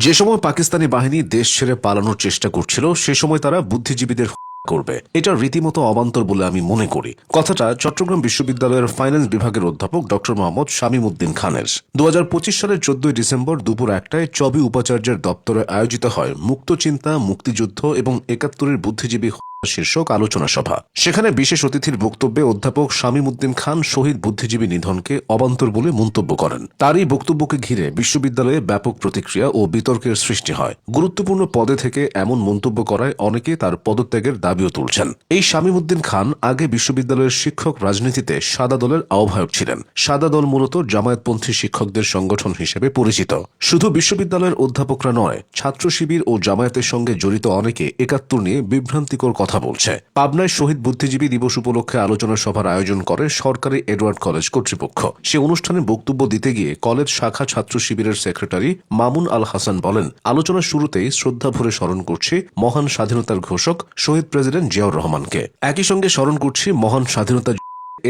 যে সময় পাকিস্তানি বাহিনী দেশ ছেড়ে পালানোর চেষ্টা করছিল সে সময় তারা বুদ্ধিজীবীদের করবে, এটা রীতিমতো অবান্তর বলে আমি মনে করি। কথাটা চট্টগ্রাম বিশ্ববিদ্যালয়ের ফাইন্যান্স বিভাগের অধ্যাপক ডক্টর মোহাম্মদ শামীম উদ্দিন খানের 2025 সালের 14 ডিসেম্বর দুপুর 1টায় চবি উপাচার্যের দপ্তরে আয়োজিত হয় মুক্ত চিন্তা, মুক্তিযুদ্ধ এবং 71-এর বুদ্ধিজীবী শীর্ষক আলোচনা সভা। সেখানে বিশেষ অতিথির বক্তব্যে অধ্যাপক শামীম উদ্দিন খান শহীদ বুদ্ধিজীবী নিধনকে অবান্তর বলে মন্তব্য করেন। তার এই বক্তব্যকে ঘিরে বিশ্ববিদ্যালয়ে ব্যাপক প্রতিক্রিয়া ও বিতর্কের সৃষ্টি হয়। গুরুত্বপূর্ণ পদে থেকে এমন মন্তব্য করায় অনেকে তার পদত্যাগের দাবিও তুলছেন। এই শামীম উদ্দিন খান আগে বিশ্ববিদ্যালয়ের শিক্ষক রাজনীতিতে সাদা দলের আহ্বায়ক ছিলেন। সাদা দল মূলত জামায়াতপন্থী শিক্ষকদের সংগঠন হিসেবে পরিচিত। শুধু বিশ্ববিদ্যালয়ের অধ্যাপকরা নয়, ছাত্র শিবির ও জামায়াতের সঙ্গে জড়িত অনেকে 71 নিয়ে বিভ্রান্তিকর কথা বলছে। পাবনায় শহীদ বুদ্ধিজীবী দিবস উপলক্ষে আলোচনা সভার আয়োজন করে সরকারি এডওয়ার্ড কলেজ কর্তৃপক্ষ। সে অনুষ্ঠানে বক্তব্য দিতে গিয়ে কলেজ শাখা ছাত্র শিবিরের সেক্রেটারি মামুন আল হাসান বলেন, আলোচনার শুরুতেই শ্রদ্ধা ভরে স্মরণ করছি মহান স্বাধীনতার ঘোষক শহীদ প্রেসিডেন্ট জিয়াউর রহমানকে। একই সঙ্গে স্মরণ করছি মহান স্বাধীনতা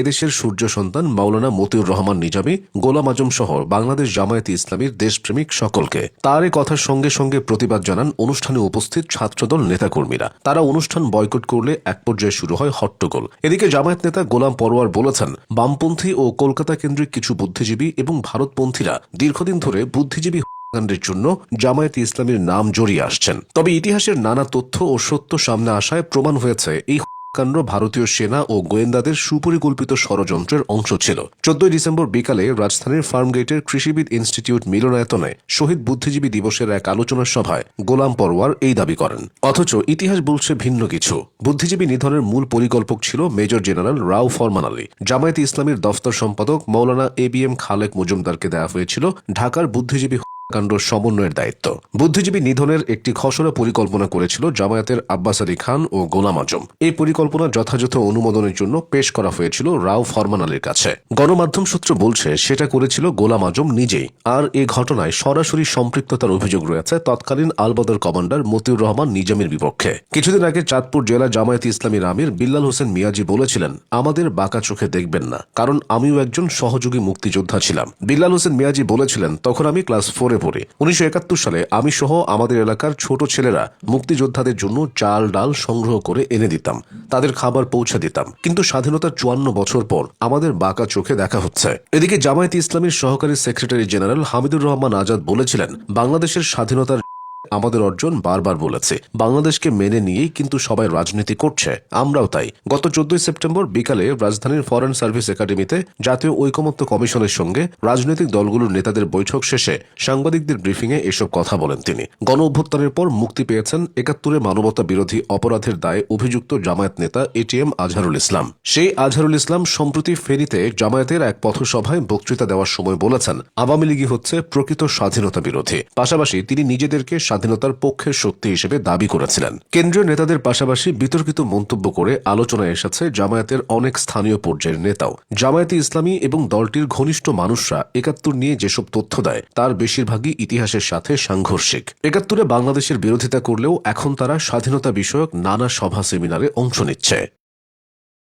এদেশের সূর্য সন্তান মাওলানা মতিউর রহমান নিজামী, গোলাম আজম সহ বাংলাদেশ জামায়াতে ইসলামীর দেশপ্রেমিক সকলকে। তার এ কথার সঙ্গে সঙ্গে প্রতিবাদ জানান অনুষ্ঠানে উপস্থিত ছাত্রদল নেতাকর্মীরা। তারা অনুষ্ঠান বয়কট করলে এক পর্যায়ে শুরু হয় হট্টগোল। এদিকে জামায়াত নেতা গোলাম পরোয়ার বলেছেন, বামপন্থী ও কলকাতা কেন্দ্রিক কিছু বুদ্ধিজীবী এবং ভারতপন্থীরা দীর্ঘদিন ধরে বুদ্ধিজীবী হত্যাকাণ্ডের জন্য জামায়াতে ইসলামীর নাম জড়িয়ে আসছেন। তবে ইতিহাসের নানা তথ্য ও সত্য সামনে আসায় প্রমাণ হয়েছে এই কাণ্ড ভারতীয় সেনা ও গোয়েন্দাদের সুপরিকল্পিত ষড়যন্ত্রের অংশ ছিল। 14 ডিসেম্বর বিকালে রাজধানীর ফার্মগেটের কৃষিবিদ ইনস্টিটিউট মিলনায়তনে শহীদ বুদ্ধিজীবী দিবসের এক আলোচনা সভায় গোলাম পরোয়ার এই দাবি করেন। অথচ ইতিহাস বলছে ভিন্ন কিছু। বুদ্ধিজীবী নিধনের মূল পরিকল্পক ছিল মেজর জেনারেল রাও ফরমান আলী। জামায়াতে ইসলামীর দফতর সম্পাদক মৌলানা ABM খালেক মজুমদারকে দেওয়া হয়েছিল ঢাকার বুদ্ধিজীবী কাণ্ড সমন্বয়ের দায়িত্ব। বুদ্ধিজীবী নিধনের একটি খসড়া পরিকল্পনা করেছিল জামায়াতের আব্বাস আলী খান ও গোলাম আজম। এই পরিকল্পনা যথাযথ অনুমোদনের জন্য পেশ করা হয়েছিল রাও ফরমান আলীর কাছে। গণমাধ্যম সূত্র বলছে সেটা করেছিল গোলাম আজম নিজেই। আর এ ঘটনায় সরাসরি সম্পৃক্ততার অভিযোগ রয়েছে তৎকালীন আলবদর কমান্ডার মতিউর রহমান নিজামীর বিপক্ষে। কিছুদিন আগে চাঁদপুর জেলা জামায়াতে ইসলামীর আমির বিল্লাল হোসেন মিয়াজি বলেছিলেন, আমাদের বাঁকা চোখে দেখবেন না, কারণ আমিও একজন সহযোগী মুক্তিযোদ্ধা ছিলাম। বিল্লাল হোসেন মিয়াজি বলেছিলেন, তখন আমি ক্লাস 4-এ পড়ি। 1971 সালে আমি সহ আমাদের এলাকার ছোট ছেলেরা মুক্তিযোদ্ধাদের জন্য চাল ডাল সংগ্রহ করে এনে দিতাম, তাদের খাবার পৌঁছে দিতাম। কিন্তু স্বাধীনতার 54 বছর পর আমাদের বাঁকা চোখে দেখা হচ্ছে। এদিকে জামায়াতে ইসলামীর সহকারী সেক্রেটারি জেনারেল হামিদুর রহমান আজাদ বলেছিলেন, বাংলাদেশের স্বাধীনতার আমাদের অর্জন বারবার বলেছে, বাংলাদেশকে মেনে নিয়েই কিন্তু সবাই রাজনীতি করছে, আমরাও তাই। গত 14 সেপ্টেম্বর বিকালে রাজধানীর ফরেন সার্ভিস একাডেমিতে জাতীয় ঐকমত্য কমিশনের সঙ্গে রাজনৈতিক দলগুলোর নেতাদের বৈঠক শেষে সাংবাদিকদের ব্রিফিংয়ে এসব কথা বলেন তিনি। গণ অভ্যুত্থানের পর মুক্তি পেয়েছেন 71-এ মানবতা বিরোধী অপরাধের দায়ে অভিযুক্ত জামায়াত নেতা ATM আজহারুল ইসলাম। সেই আজহারুল ইসলাম সম্প্রতি ফেনীতে জামায়াতের এক পথসভায় বক্তৃতা দেওয়ার সময় বলেছেন, আওয়ামী লীগই হচ্ছে প্রকৃত স্বাধীনতা বিরোধী। পাশাপাশি তিনি নিজেদেরকে স্বাধীনতার পক্ষের শক্তি হিসেবে দাবি করেছিলেন। কেন্দ্রীয় নেতাদের পাশাপাশি বিতর্কিত মন্তব্য করে আলোচনায় এসেছে জামায়াতের অনেক স্থানীয় পর্যায়ের নেতাও। জামায়াতে ইসলামী এবং দলটির ঘনিষ্ঠ মানুষরা 71 নিয়ে যেসব তথ্য দেয় তার বেশিরভাগই ইতিহাসের সাথে সাংঘর্ষিক। 71-এ বাংলাদেশের বিরোধিতা করলেও এখন তারা স্বাধীনতা বিষয়ক নানা সভা সেমিনারে অংশ নিচ্ছে।